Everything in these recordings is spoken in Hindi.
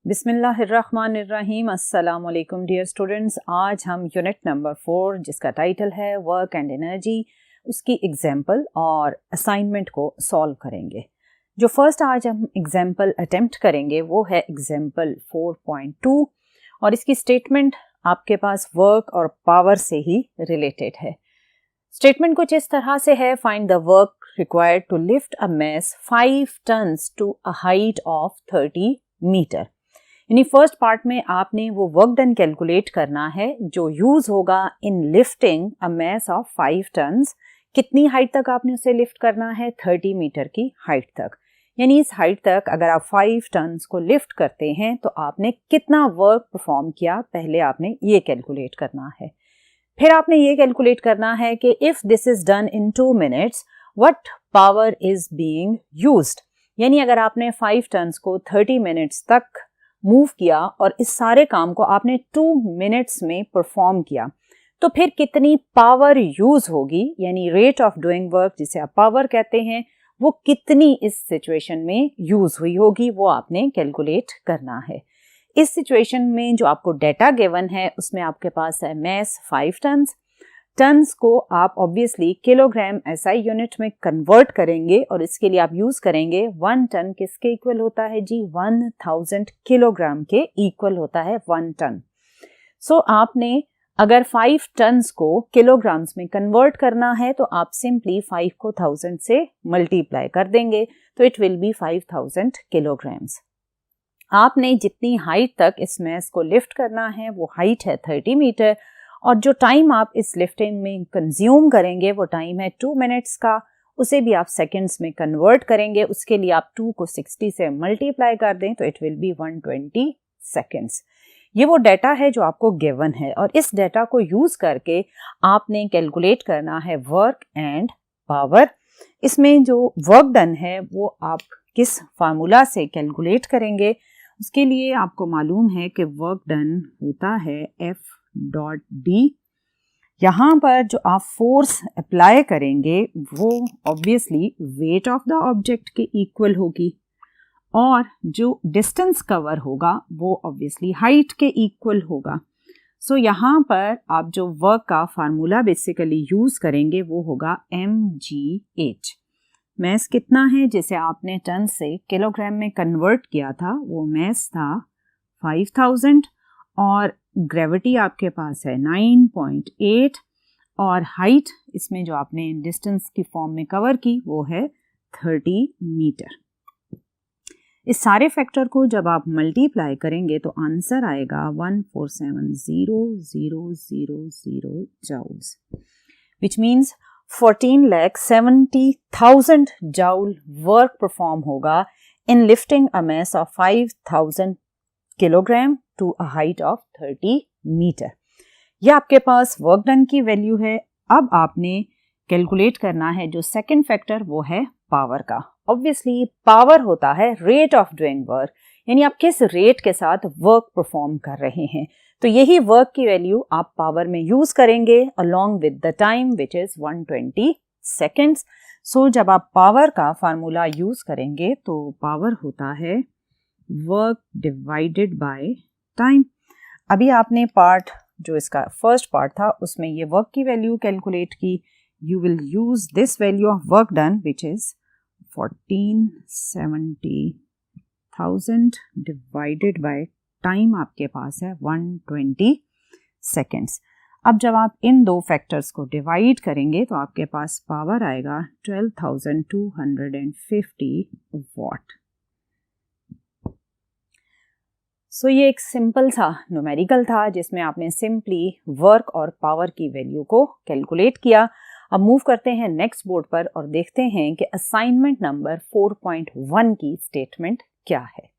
बिस्मिल्लाहिर्रहमानिर्रहीम। अस्सलाम वालेकुम डियर स्टूडेंट्स। आज हम यूनिट नंबर 4 जिसका टाइटल है वर्क एंड एनर्जी, उसकी एग्जाम्पल और असाइनमेंट को सॉल्व करेंगे। जो फर्स्ट आज हम एग्जाम्पल अटेम्प्ट करेंगे वो है एग्जाम्पल 4.2 और इसकी स्टेटमेंट आपके पास वर्क और पावर से ही रिलेटेड है। स्टेटमेंट कुछ इस तरह से है, find the work required to lift a mass 5 tons to a height of 30 metre. यानी फर्स्ट पार्ट में आपने वो वर्क डन कैलकुलेट करना है जो यूज होगा in lifting a mass of 5 tons. कितनी हाइट तक आपने उसे लिफ्ट करना है? 30 मीटर की हाइट तक। यानी इस हाइट तक अगर आप 5 टन्स को लिफ्ट करते हैं तो आपने कितना वर्क परफॉर्म किया, पहले आपने ये कैलकुलेट करना है। फिर आपने ये कैलकुलेट करना है कि if this is done in 2 minutes what power is being used. यानी अगर आपने 5 टन्स को 30 मिनट्स तक मूव किया और इस सारे काम को आपने 2 मिनट्स में परफॉर्म किया तो फिर कितनी पावर यूज होगी, यानी रेट ऑफ डूइंग वर्क जिसे आप पावर कहते हैं, वो कितनी इस सिचुएशन में यूज हुई होगी वो आपने कैलकुलेट करना है। इस सिचुएशन में जो आपको डेटा गिवन है उसमें आपके पास है मैस 5 टन्स। टन्स को आप ऑब्वियसली किलोग्राम एसआई यूनिट में कन्वर्ट करेंगे और इसके लिए आप यूज करेंगे 1 टन किसके इक्वल होता है जी? 1000 किलोग्राम के इक्वल होता है 1 टन। सो आपने अगर 5 टन्स को किलोग्राम्स में कन्वर्ट करना है तो आप सिंपली 5 को 1000 से मल्टीप्लाई कर देंगे तो इट विल बी 5000 किलोग्राम्स। आपने जितनी हाइट तक इस मैस को लिफ्ट करना है वो हाइट है 30 मीटर और जो टाइम आप इस लिफ्टिंग में कंज्यूम करेंगे वो टाइम है 2 मिनट्स का। उसे भी आप सेकंड्स में कन्वर्ट करेंगे, उसके लिए आप 2 को 60 से मल्टीप्लाई कर दें तो इट विल बी 120 सेकंड्स। ये वो डाटा है जो आपको गिवन है और इस डाटा को यूज करके आपने कैलकुलेट करना है वर्क एंड पावर। इसमें जो वर्क डन है वो आप किस फार्मूला से कैलकुलेट करेंगे? उसके लिए आपको मालूम है कि वर्क डन होता है F.D। यहाँ पर जो आप फोर्स अप्लाई करेंगे वो obviously weight of the object के इक्वल होगी और जो डिस्टेंस कवर होगा वो ऑब्वियसली हाइट के इक्वल होगा। सो यहाँ पर आप जो वर्क का फार्मूला बेसिकली यूज करेंगे वो होगा mgh। मैस कितना है जिसे आपने टन से किलोग्राम में कन्वर्ट किया था? वो मैस था 5000 और ग्रेविटी आपके पास है 9.8 और हाइट इसमें जो आपने डिस्टेंस की फॉर्म में कवर की वो है 30 मीटर। इस सारे फैक्टर को जब आप मल्टीप्लाई करेंगे तो आंसर आएगा 1470,000 joules, which means 14,70,000 joule work perform होगा in lifting a mass of 5000 kilogram to a height of 30 metre. यह आपके पास वर्क डन की वैल्यू है। अब आपने कैलकुलेट करना है जो सेकंड फैक्टर वो है पावर का। ऑब्वियसली पावर होता है रेट ऑफ डूइंग वर्क, यानी आप किस रेट के साथ वर्क परफॉर्म कर रहे हैं। तो यही वर्क की वैल्यू आप पावर में यूज करेंगे along with the time which is 120 seconds. So जब आप पावर का फार्मूला यूज करेंगे तो पावर होता है वर्क डिवाइडेड बाय टाइम। अभी आपने पार्ट जो इसका फर्स्ट पार्ट था उसमें ये वर्क की वैल्यू कैलकुलेट की। You will use this value of work done which is 1470,000 divided by time आपके पास है 120 सेकेंड्स। अब जब आप इन दो फैक्टर्स को डिवाइड करेंगे तो आपके पास पावर आएगा 12,250 वॉट। सो ये एक सिंपल सा न्यूमेरिकल था जिसमें आपने सिंपली वर्क और पावर की वैल्यू को कैलकुलेट किया। अब मूव करते हैं नेक्स्ट बोर्ड पर और देखते हैं कि असाइनमेंट नंबर 4.1 की स्टेटमेंट क्या है।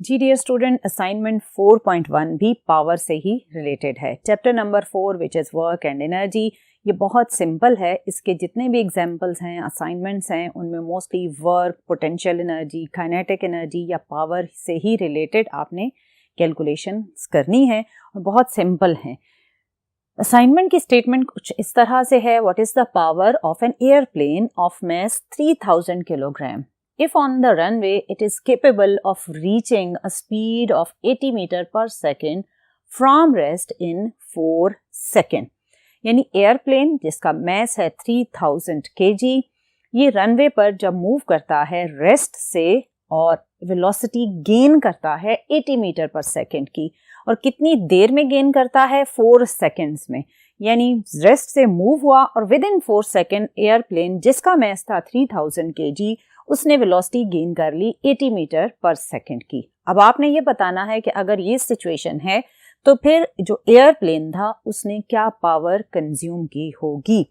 जी डियर स्टूडेंट, असाइनमेंट 4.1 भी पावर से ही रिलेटेड है। Chapter number 4 which is work and energy, ये बहुत सिंपल है। इसके जितने भी एग्जाम्पल्स हैं, असाइनमेंट्स हैं, उनमें mostly work, potential energy, kinetic energy या पावर से ही रिलेटेड आपने कैलकुलेशंस करनी है और बहुत सिंपल हैं। असाइनमेंट की स्टेटमेंट कुछ इस तरह से है, what is the power of an airplane of mass 3000 kilogram if on the runway it is capable of reaching a speed of 80 metre पर second from rest in 4 second. यानी एयरप्लेन जिसका मैस है 3000 kg, ये रनवे पर जब मूव करता है रेस्ट से और वेलोसिटी गेन करता है 80 मीटर पर सेकेंड की, और कितनी देर में गेन करता है 4 सेकेंड्स में। यानी रेस्ट से मूव हुआ और विद इन 4 सेकेंड एयरप्लेन जिसका मैस था 3000 kg, उसने वेलोसिटी गेन कर ली 80 मीटर पर सेकेंड की। अब आपने ये बताना है कि अगर ये सिचुएशन है तो फिर जो एयरप्लेन था उसने क्या पावर कंज्यूम की होगी।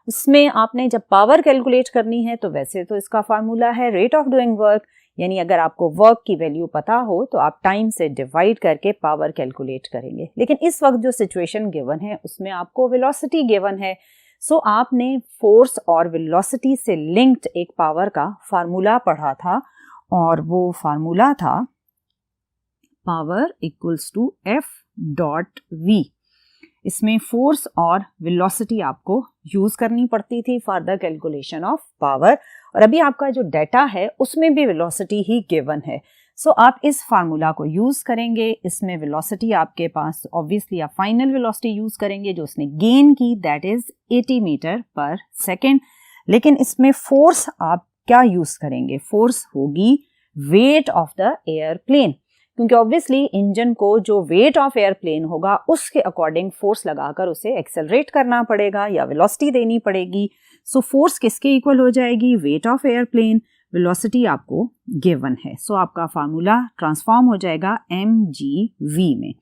उसमें आपने जब पावर कैलकुलेट करनी है तो वैसे तो इसका फार्मूला है रेट ऑफ डूइंग वर्क, यानी अगर आपको वर्क की वैल्यू पता हो तो आप टाइम से डिवाइड करके पावर कैलकुलेट करेंगे। लेकिन इस वक्त जो सिचुएशन गिवन है उसमें आपको वेलोसिटी गिवन है, सो आपने फोर्स और वेलोसिटी से लिंक्ड एक पावर का फार्मूला पढ़ा था, और वो फार्मूला था पावर इक्वल्स टू F.V। इसमें फोर्स और वेलोसिटी आपको यूज करनी पड़ती थी for the calculation of power, और अभी आपका जो डाटा है उसमें भी वेलोसिटी ही गिवन है। सो आप इस फार्मूला को यूज करेंगे। इसमें वेलोसिटी आपके पास ऑब्वियसली आप फाइनल वेलोसिटी यूज करेंगे जो उसने गेन की, दैट इज 80 मीटर पर सेकेंड। लेकिन इसमें फोर्स आप क्या यूज करेंगे? फोर्स होगी वेट ऑफ द एयरप्लेन, क्योंकि ऑब्वियसली इंजन को जो वेट ऑफ एयरप्लेन होगा उसके अकॉर्डिंग फोर्स लगाकर उसे एक्सेलरेट करना पड़ेगा या वेलोसिटी देनी पड़ेगी। सो फोर्स किसके इक्वल हो जाएगी? वेट ऑफ एयरप्लेन, वेलोसिटी आपको गिवन है। सो आपका फार्मूला ट्रांसफॉर्म हो जाएगा mgv में।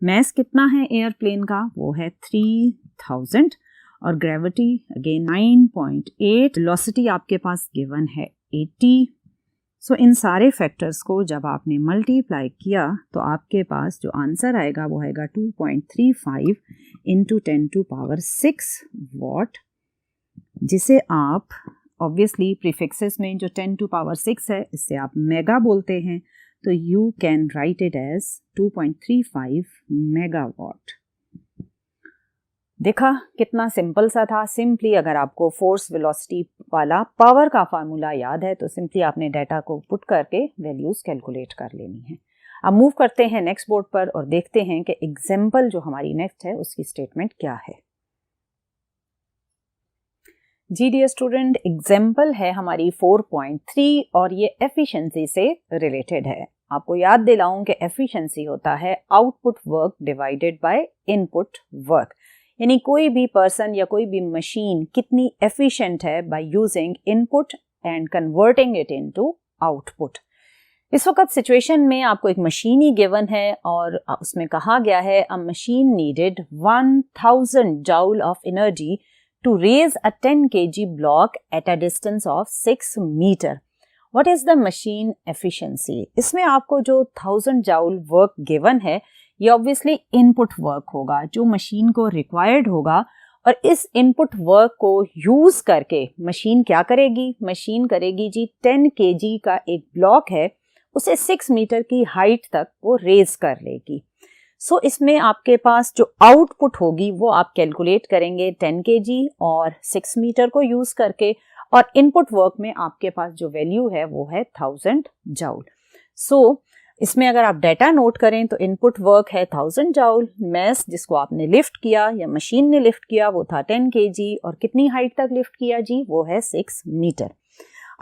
मैस कितना है एयरप्लेन का? वो है 3000, और ग्रेविटी अगेन 9.8, वेलोसिटी आपके पास गिवन है 80। सो इन सारे फैक्टर्स को जब आपने मल्टीप्लाई किया तो आपके पास जो आंसर आएगा वो आएगा 2.35 इंटू 10⁶ वॉट, जिसे आप ऑब्वियसली प्रीफिक्सेस में जो 10⁶ है इससे आप मेगा बोलते हैं, तो you can write it as 2.35 megawatt. देखा कितना सिंपल सा था। सिंपली अगर आपको फोर्स वेलोसिटी वाला पावर का फार्मूला याद है तो सिंपली आपने डाटा को पुट करके वैल्यूज कैलकुलेट कर लेनी है। अब मूव करते हैं नेक्स्ट बोर्ड पर और देखते हैं कि एग्जाम्पल जो हमारी नेक्स्ट है उसकी स्टेटमेंट क्या है। जी डियर स्टूडेंट, एग्जाम्पल है हमारी 4.3 और ये एफिशिएंसी से रिलेटेड है। आपको याद दिलाऊं कि एफिशिएंसी होता है output work divided by input work, यानी कोई भी पर्सन या कोई भी मशीन कितनी एफिशिएंट है by using input and converting it into output. इस वक्त सिचुएशन में आपको एक मशीन ही गिवन है और उसमें कहा गया है अ machine needed 1000 joule of energy to raise a 10 kg block at a distance of 6 meter. What is the machine efficiency? इसमें आपको जो 1000 joule work given है ये obviously input work होगा जो मशीन को required होगा, और इस input work को use करके मशीन क्या करेगी? मशीन करेगी जी 10 kg का एक ब्लॉक है उसे 6 मीटर की हाइट तक वो रेज कर लेगी। सो इसमें आपके पास जो आउटपुट होगी वो आप कैलकुलेट करेंगे 10 kg और 6 मीटर को यूज करके, और इनपुट वर्क में आपके पास जो वैल्यू है वो है 1000 जूल। सो इसमें अगर आप डाटा नोट करें तो इनपुट वर्क है 1000 जूल, मैस जिसको आपने लिफ्ट किया या मशीन ने लिफ्ट किया वो था 10 kg, और कितनी हाइट तक लिफ्ट किया जी? वो है 6 मीटर।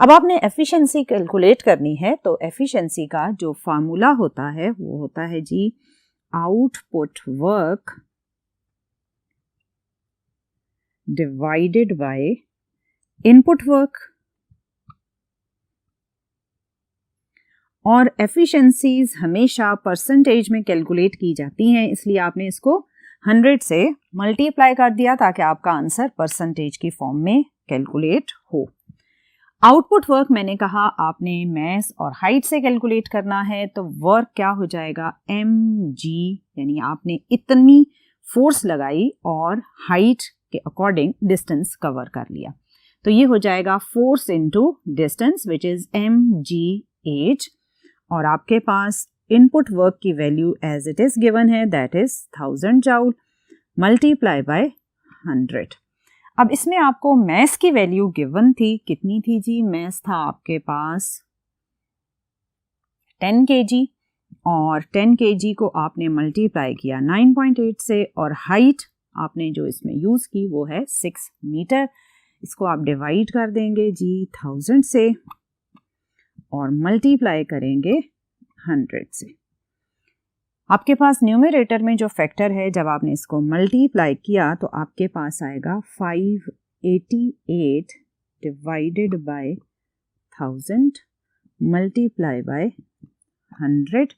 अब आपने एफिशिएंसी कैलकुलेट करनी है, तो एफिशिएंसी का जो फार्मूला होता है वो होता है जी output work divided by input work, और एफिशिएंसीज हमेशा परसेंटेज में कैलकुलेट की जाती हैं, इसलिए आपने इसको 100 से मल्टीप्लाई कर दिया ताकि आपका आंसर परसेंटेज की फॉर्म में कैलकुलेट हो। आउटपुट वर्क मैंने कहा आपने मैस और हाइट से कैलकुलेट करना है, तो वर्क क्या हो जाएगा? mg, यानी आपने इतनी फोर्स लगाई और हाइट के अकॉर्डिंग डिस्टेंस कवर कर लिया, तो ये हो जाएगा force into distance which is mgh, और आपके पास इनपुट वर्क की value as it is given है that is 1000 joule multiply by 100। अब इसमें आपको मैस की वैल्यू गिवन थी, कितनी थी जी? मैस था आपके पास 10 kg और 10 kg को आपने मल्टीप्लाई किया 9.8 से और हाइट आपने जो इसमें यूज की वो है 6 मीटर। इसको आप डिवाइड कर देंगे जी 1000 से और मल्टीप्लाई करेंगे 100 से। आपके पास न्यूमरेटर में जो फैक्टर है, जब आपने इसको मल्टीप्लाई किया तो आपके पास आएगा 588 डिवाइडेड बाय 1000 मल्टीप्लाई बाय 100।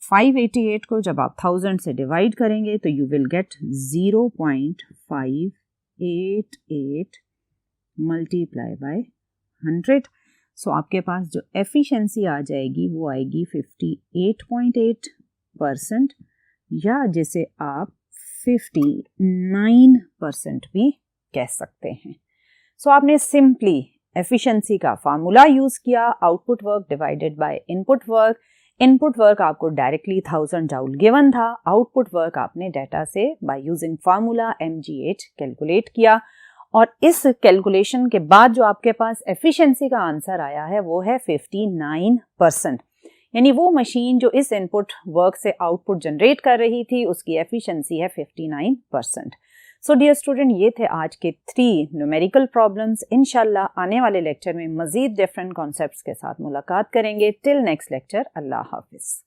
588 को जब आप 1000 से डिवाइड करेंगे तो you will get 0.588 multiply by 100। सो आपके पास जो एफिशिएंसी आ जाएगी वो आएगी 58.8% या जिसे आप 59% भी कह सकते हैं। सो आपने सिंपली एफिशिएंसी का फार्मूला यूज किया, output work divided by input work. Input work आपको डायरेक्टली 1000 जूल गिवन था, आउटपुट वर्क आपने डाटा से by using formula mgh calculate किया और इस कैलकुलेशन के बाद जो आपके पास एफिशिएंसी का आंसर आया है वो है 59%। यानी वो मशीन जो इस इनपुट वर्क से आउटपुट जनरेट कर रही थी उसकी एफिशिएंसी है 59%। सो डियर स्टूडेंट, ये थे आज के 3 न्यूमेरिकल प्रॉब्लम्स। इंशाल्लाह आने वाले लेक्चर में मजीद डिफरेंट कॉन्सेप्ट्स के साथ मुलाकात करेंगे। टिल नेक्स्ट लेक्चर, अल्लाह हाफिज।